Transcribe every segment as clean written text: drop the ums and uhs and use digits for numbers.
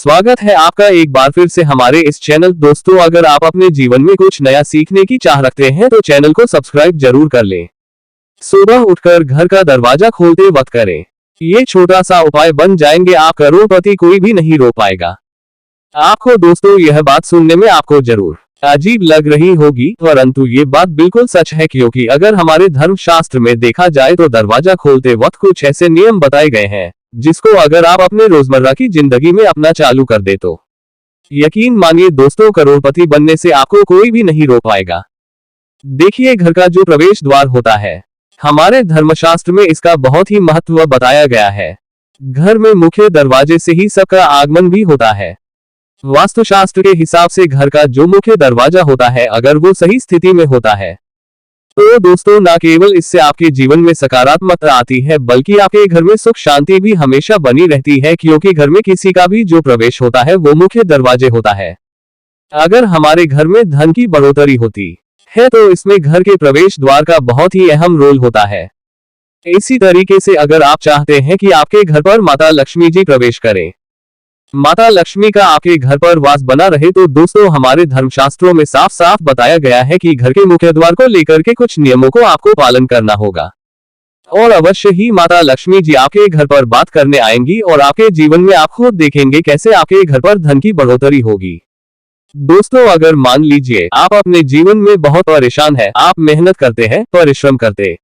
स्वागत है आपका एक बार फिर से हमारे इस चैनल। दोस्तों, अगर आप अपने जीवन में कुछ नया सीखने की चाह रखते हैं तो चैनल को सब्सक्राइब जरूर कर लें। सुबह उठकर घर का दरवाजा खोलते वक्त करें। ये छोटा सा उपाय बन जाएंगे आप करोड़पति, कोई भी नहीं रोक पाएगा आपको। दोस्तों, यह बात सुनने में आपको जरूर अजीब लग रही होगी, परंतु ये बात बिल्कुल सच है, क्योंकि अगर हमारे धर्मशास्त्र में देखा जाए तो दरवाजा खोलते वक्त कुछ ऐसे नियम बताए गए हैं जिसको अगर आप अपने रोजमर्रा की जिंदगी में अपना चालू कर दे तो यकीन मानिए दोस्तों, करोड़पति बनने से आपको कोई भी नहीं रोक पाएगा। देखिए, घर का जो प्रवेश द्वार होता है, हमारे धर्मशास्त्र में इसका बहुत ही महत्व बताया गया है। घर में मुख्य दरवाजे से ही सबका आगमन भी होता है। वास्तुशास्त्र के हिसाब से घर का जो मुख्य दरवाजा होता है, अगर वो सही स्थिति में होता है तो दोस्तों, न केवल इससे आपके जीवन में सकारात्मकता आती है, बल्कि आपके घर में सुख शांति भी हमेशा बनी रहती है, क्योंकि घर में किसी का भी जो प्रवेश होता है वो मुख्य दरवाजे होता है। अगर हमारे घर में धन की बढ़ोतरी होती है तो इसमें घर के प्रवेश द्वार का बहुत ही अहम रोल होता है। इसी तरीके से अगर आप चाहते हैं कि आपके घर पर माता लक्ष्मी जी प्रवेश करें, माता लक्ष्मी का आपके घर पर वास बना रहे, तो दोस्तों, हमारे धर्मशास्त्रों में साफ साफ बताया गया है कि घर के मुख्य द्वार को लेकर के कुछ नियमों को आपको पालन करना होगा। और अवश्य ही माता लक्ष्मी जी आपके घर पर बात करने आएंगी और आपके जीवन में आप खुद देखेंगे कैसे आपके घर पर धन की बढ़ोतरी होगी। दोस्तों, अगर मान लीजिए आप अपने जीवन में बहुत परेशान है, आप मेहनत करते हैं, परिश्रम करते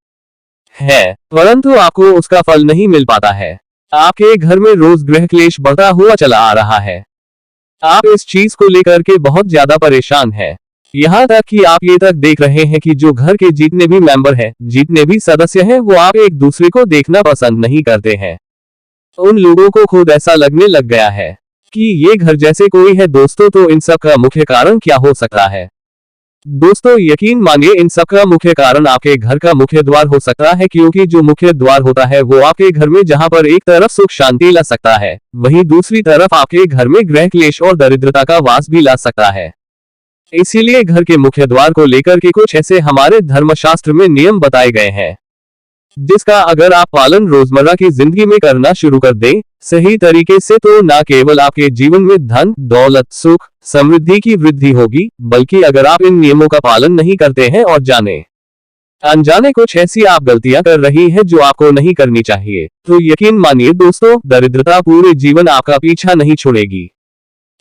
हैं, परंतु आपको उसका फल नहीं मिल पाता है, आपके घर में रोज गृह क्लेश बढ़ता हुआ चला आ रहा है, आप इस चीज को लेकर के बहुत ज्यादा परेशान हैं, यहाँ तक कि आप ये तक देख रहे हैं कि जो घर के जितने भी मेंबर हैं, जितने भी सदस्य हैं, वो आप एक दूसरे को देखना पसंद नहीं करते हैं। उन लोगों को खुद ऐसा लगने लग गया है कि ये घर जैसे कोई है। दोस्तों, तो इन सब का मुख्य कारण क्या हो सकता है? दोस्तों, यकीन मानिए, इन सब का मुख्य कारण आपके घर का मुख्य द्वार हो सकता है, क्योंकि जो मुख्य द्वार होता है वो आपके घर में जहां पर एक तरफ सुख शांति ला सकता है, वहीं दूसरी तरफ आपके घर में गृह क्लेश और दरिद्रता का वास भी ला सकता है। इसीलिए घर के मुख्य द्वार को लेकर के कुछ ऐसे हमारे धर्मशास्त्र में नियम बताए गए हैं, जिसका अगर आप पालन रोजमर्रा की जिंदगी में करना शुरू कर दें सही तरीके से, तो न केवल आपके जीवन में धन दौलत सुख समृद्धि की वृद्धि होगी, बल्कि अगर आप इन नियमों का पालन नहीं करते हैं और जाने अनजाने कुछ ऐसी आप गलतियां कर रही हैं जो आपको नहीं करनी चाहिए, तो यकीन मानिए दोस्तों, दरिद्रता पूरे जीवन आपका पीछा नहीं छोड़ेगी।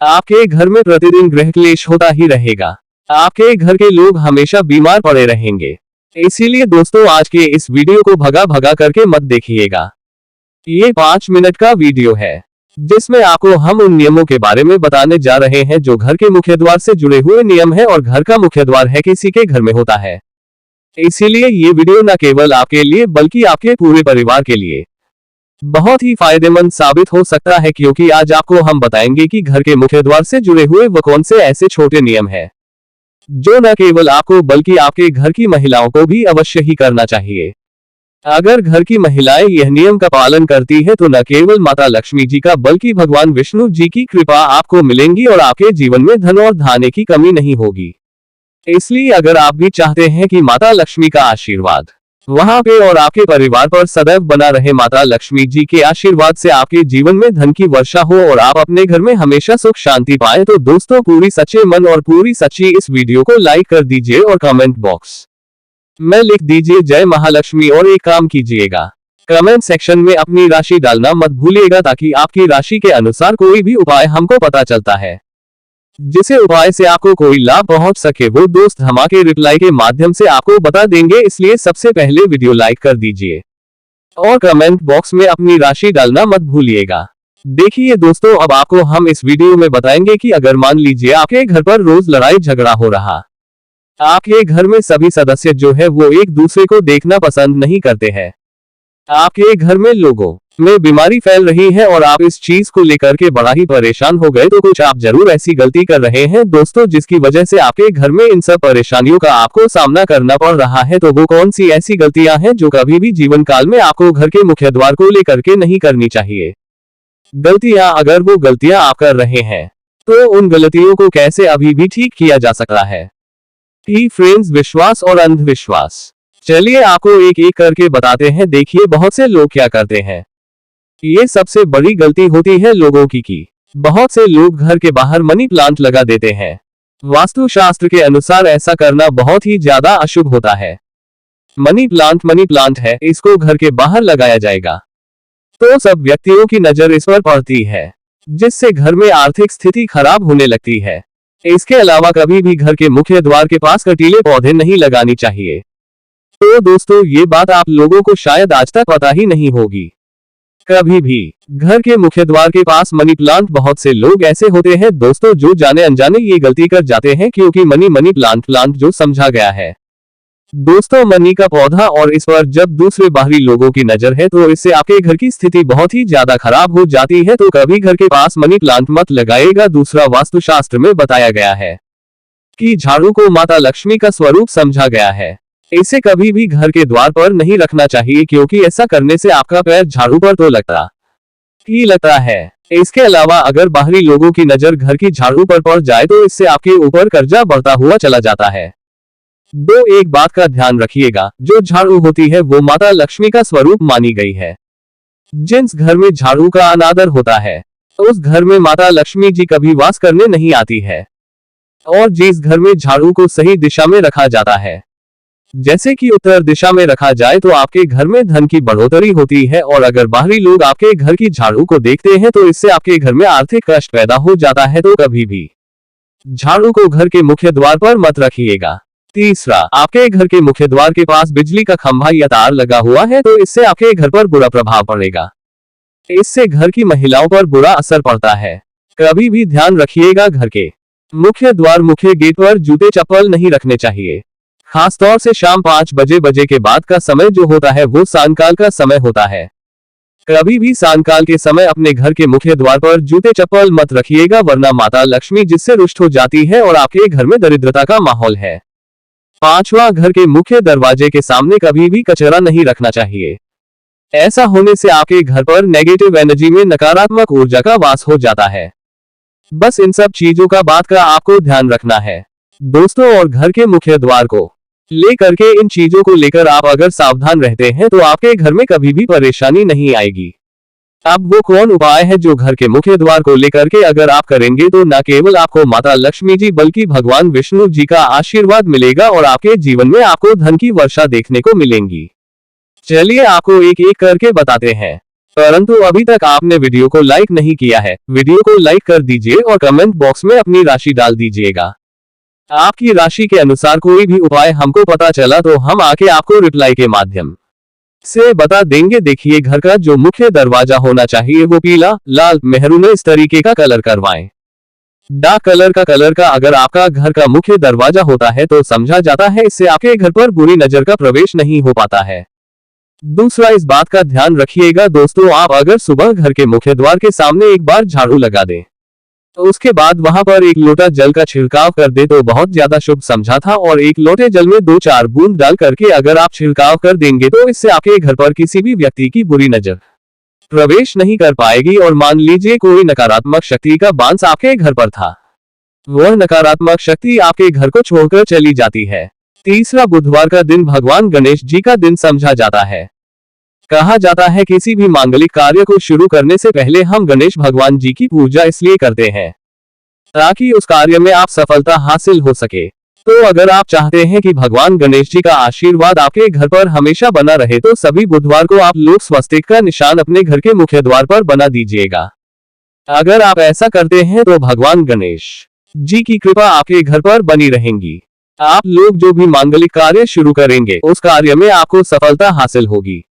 आपके घर में प्रतिदिन गृह क्लेश होता ही रहेगा, आपके घर के लोग हमेशा बीमार पड़े रहेंगे। इसीलिए दोस्तों, आज के इस वीडियो को भगा भगा करके मत देखिएगा। ये 5 मिनट का वीडियो है जिसमें आपको हम उन नियमों के बारे में बताने जा रहे हैं जो घर के मुख्य द्वार से जुड़े हुए नियम है, और घर का मुख्य द्वार है किसी के घर में होता है। इसीलिए ये वीडियो न केवल आपके लिए बल्कि आपके पूरे परिवार के लिए बहुत ही फायदेमंद साबित हो सकता है, क्योंकि आज आपको हम बताएंगे कि घर के मुख्य द्वार से जुड़े हुए वो कौन से ऐसे छोटे नियम है जो न केवल आपको बल्कि आपके घर की महिलाओं को भी अवश्य ही करना चाहिए। अगर घर की महिलाएं यह नियम का पालन करती है तो न केवल माता लक्ष्मी जी का बल्कि भगवान विष्णु जी की कृपा आपको मिलेंगी और आपके जीवन में धन और धान्य की कमी नहीं होगी। इसलिए अगर आप भी चाहते हैं कि माता लक्ष्मी का आशीर्वाद वहां पे और आपके परिवार पर सदैव बना रहे, माता लक्ष्मी जी के आशीर्वाद से आपके जीवन में धन की वर्षा हो और आप अपने घर में हमेशा सुख शांति पाए, तो दोस्तों, पूरी सच्चे मन और पूरी सच्ची इस वीडियो को लाइक कर दीजिए और कमेंट बॉक्स में लिख दीजिए जय महालक्ष्मी, और एक काम कीजिएगा, कमेंट सेक्शन में अपनी राशि डालना मत भूलिएगा, ताकि आपकी राशि के अनुसार कोई भी उपाय हमको पता चलता है, जिसे उपाय से आपको कोई लाभ पहुंच सके, वो दोस्त हम के रिप्लाई के माध्यम से आपको बता देंगे। इसलिए सबसे पहले वीडियो लाइक कर दीजिए और कमेंट बॉक्स में अपनी राशि डालना मत भूलिएगा। देखिए दोस्तों, अब आपको हम इस वीडियो में बताएंगे कि अगर मान लीजिए आपके घर पर रोज लड़ाई झगड़ा हो रहा, आपके घर में सभी सदस्य जो है वो एक दूसरे को देखना पसंद नहीं करते हैं, आपके घर में लोगों में बीमारी फैल रही है और आप इस चीज को लेकर के बड़ा ही परेशान हो गए, तो कुछ आप जरूर ऐसी गलती कर रहे हैं दोस्तों, जिसकी वजह से आपके घर में इन सब परेशानियों का आपको सामना करना पड़ रहा है। तो वो कौन सी ऐसी गलतियां हैं जो कभी भी जीवन काल में आपको घर के मुख्य द्वार को लेकर के नहीं करनी चाहिए? गलतियां, अगर वो गलतियां आप कर रहे हैं तो उन गलतियों को कैसे अभी भी ठीक किया जा सकता है? फ्रेंड्स, विश्वास और अंधविश्वास, चलिए आपको एक एक करके बताते हैं। देखिए, बहुत से लोग क्या करते हैं, ये सबसे बड़ी गलती होती है लोगों की बहुत से लोग घर के बाहर मनी प्लांट लगा देते हैं। वास्तुशास्त्र के अनुसार ऐसा करना बहुत ही ज्यादा अशुभ होता है। मनी प्लांट है, इसको घर के बाहर लगाया जाएगा तो सब व्यक्तियों की नजर इस पर पड़ती है, जिससे घर में आर्थिक स्थिति खराब होने लगती है। इसके अलावा कभी भी घर के मुख्य द्वार के पास कंटीले पौधे नहीं लगानी चाहिए। तो दोस्तों, ये बात आप लोगों को शायद आज तक पता ही नहीं होगी। कभी भी घर के मुख्य द्वार के पास मनी प्लांट, बहुत से लोग ऐसे होते हैं दोस्तों जो जाने अनजाने ये गलती कर जाते हैं, क्योंकि मनी प्लांट जो समझा गया है दोस्तों मनी का पौधा, और इस पर जब दूसरे बाहरी लोगों की नजर है तो इससे आपके घर की स्थिति बहुत ही ज्यादा खराब हो जाती है। तो कभी घर के पास मनी प्लांट मत लगाइएगा। दूसरा, वास्तुशास्त्र में बताया गया है कि झाड़ू को माता लक्ष्मी का स्वरूप समझा गया है। इसे कभी भी घर के द्वार पर नहीं रखना चाहिए, क्योंकि ऐसा करने से आपका पैर झाड़ू पर तो लगता है। इसके अलावा अगर बाहरी लोगों की नजर घर की झाड़ू पर पड़ जाए तो इससे आपके ऊपर कर्जा बढ़ता हुआ चला जाता है। एक बात का ध्यान रखिएगा, जो झाड़ू होती है वो माता लक्ष्मी का स्वरूप मानी गई है। जिस घर में झाड़ू का अनादर होता है उस घर में माता लक्ष्मी जी कभी वास करने नहीं आती है। और जिस घर में झाड़ू को सही दिशा में रखा जाता है, जैसे कि उत्तर दिशा में रखा जाए, तो आपके घर में धन की बढ़ोतरी होती है। और अगर बाहरी लोग आपके घर की झाड़ू को देखते हैं तो इससे आपके घर में आर्थिक कष्ट पैदा हो जाता है। तो कभी भी झाड़ू को घर के मुख्य द्वार पर मत रखिएगा। तीसरा, आपके घर के मुख्य द्वार के पास बिजली का खंभा या तार लगा हुआ है तो इससे आपके घर पर बुरा प्रभाव पड़ेगा। इससे घर की महिलाओं पर बुरा असर पड़ता है। कभी भी ध्यान रखिएगा, घर के मुख्य द्वार, मुख्य गेट पर जूते चप्पल नहीं रखने चाहिए। खासतौर से शाम 5 बजे के बाद का समय जो होता है वो सांयकाल का समय होता है। कभी भी सांयकाल के समय अपने घर के मुख्य द्वार पर जूते चप्पल मत रखिएगा, वरना माता लक्ष्मी जिससे रुष्ट हो जाती है और आपके घर में दरिद्रता का माहौल है। पांचवा, घर के मुख्य दरवाजे के सामने कभी भी कचरा नहीं रखना चाहिए। ऐसा होने से आपके घर पर नेगेटिव एनर्जी में नकारात्मक ऊर्जा का वास हो जाता है। बस इन सब चीजों का बात का आपको ध्यान रखना है दोस्तों। और घर के मुख्य द्वार को लेकर के, इन चीजों को लेकर आप अगर सावधान रहते हैं तो आपके घर में कभी भी परेशानी नहीं आएगी। अब वो कौन उपाय है जो घर के मुख्य द्वार को लेकर के अगर आप करेंगे तो न केवल आपको माता लक्ष्मी जी बल्कि भगवान विष्णु जी का आशीर्वाद मिलेगा और आपके जीवन में आपको धन की वर्षा देखने को मिलेंगी। चलिए आपको एक एक करके बताते हैं, परंतु अभी तक आपने वीडियो को लाइक नहीं किया है, वीडियो को लाइक कर दीजिए और कमेंट बॉक्स में अपनी राशि डाल दीजिएगा। आपकी राशि के अनुसार कोई भी उपाय हमको पता चला तो हम आके आपको रिप्लाई के माध्यम से बता देंगे। देखिए, घर का जो मुख्य दरवाजा होना चाहिए वो पीला, लाल, मेहरून इस तरीके का कलर करवाएं। डार्क कलर का अगर आपका घर का मुख्य दरवाजा होता है तो समझा जाता है इससे आपके घर पर बुरी नजर का प्रवेश नहीं हो पाता है। दूसरा, इस बात का ध्यान रखिएगा दोस्तों, आप अगर सुबह घर के मुख्य द्वार के सामने एक बार झाड़ू लगा दें तो उसके बाद वहां पर एक लोटा जल का छिड़काव कर दे तो बहुत ज्यादा शुभ समझा था। और एक लोटे जल में 2-4 बूंद डाल करके अगर आप छिड़काव कर देंगे तो इससे आपके घर पर किसी भी व्यक्ति की बुरी नजर प्रवेश नहीं कर पाएगी। और मान लीजिए कोई नकारात्मक शक्ति का बांस आपके घर पर था, वह नकारात्मक शक्ति आपके घर को छोड़कर चली जाती है। तीसरा, बुधवार का दिन भगवान गणेश जी का दिन समझा जाता है। कहा जाता है किसी भी मांगलिक कार्य को शुरू करने से पहले हम गणेश भगवान जी की पूजा इसलिए करते हैं ताकि उस कार्य में आप सफलता हासिल हो सके। तो अगर आप चाहते हैं कि भगवान गणेश जी का आशीर्वाद आपके घर पर हमेशा बना रहे तो सभी बुधवार को आप लोग स्वस्तिक का निशान अपने घर के मुख्य द्वार पर बना दीजिएगा। अगर आप ऐसा करते हैं तो भगवान गणेश जी की कृपा आपके घर पर बनी रहेंगी। आप लोग जो भी मांगलिक कार्य शुरू करेंगे उस कार्य में आपको सफलता हासिल होगी।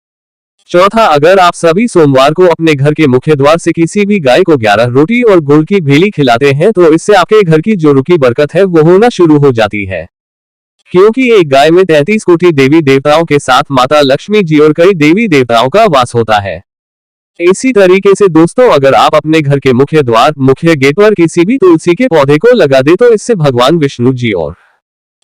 चौथा, अगर आप सभी सोमवार को अपने घर के मुख्य द्वार से किसी भी गाय को 11 रोटी और गुड़ की भेली खिलाते हैं तो इससे आपके घर की जो रुकी बरकत है वो होना शुरू हो जाती है, क्योंकि एक गाय में 33 कोटि देवी देवताओं के साथ माता लक्ष्मी जी और कई देवी देवताओं का वास होता है। इसी तरीके से दोस्तों, अगर आप अपने घर के मुख्य द्वार, मुख्य गेट पर किसी भी तुलसी के पौधे को लगा दे तो इससे भगवान विष्णु जी और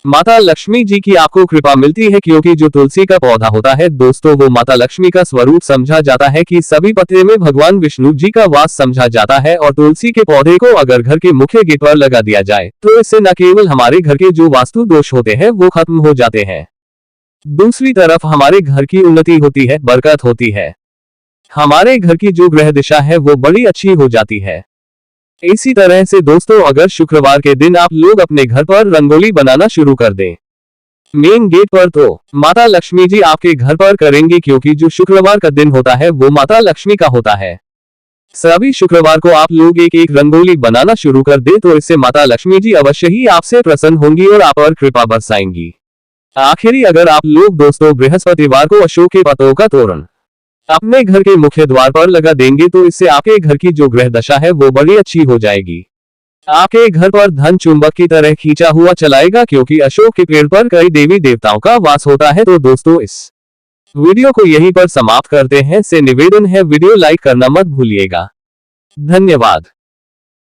माता लक्ष्मी जी की आपको कृपा मिलती है, क्योंकि जो तुलसी का पौधा होता है दोस्तों वो माता लक्ष्मी का स्वरूप समझा जाता है कि सभी पत्ते में भगवान विष्णु जी का वास समझा जाता है। और तुलसी के पौधे को अगर घर के मुख्य गेट पर लगा दिया जाए तो इससे न केवल हमारे घर के जो वास्तु दोष होते हैं वो खत्म हो जाते हैं, दूसरी तरफ हमारे घर की उन्नति होती है, बरकत होती है, हमारे घर की जो ग्रह दिशा है वो बड़ी अच्छी हो जाती है। इसी तरह से दोस्तों अगर शुक्रवार के दिन आप लोग अपने घर पर रंगोली बनाना शुरू कर दें मेन गेट पर, तो माता लक्ष्मी जी आपके घर पर करेंगी, क्योंकि जो शुक्रवार का दिन होता है वो माता लक्ष्मी का होता है। सभी शुक्रवार को आप लोग एक एक रंगोली बनाना शुरू कर दे तो इससे माता लक्ष्मी जी अवश्य ही आपसे प्रसन्न होंगी और आप पर कृपा बरसाएंगी। आखिरी अगर आप लोग दोस्तों बृहस्पतिवार को अशोक के पत्तों का तोरण अपने घर के मुख्य द्वार पर लगा देंगे तो इससे आपके घर की जो ग्रह दशा है वो बड़ी अच्छी हो जाएगी। आपके घर पर धन चुंबक की तरह खींचा हुआ चलाएगा, क्योंकि अशोक के पेड़ पर कई देवी देवताओं का वास होता है। तो दोस्तों इस वीडियो को यहीं पर समाप्त करते हैं। से निवेदन है वीडियो लाइक करना मत भूलिएगा। धन्यवाद।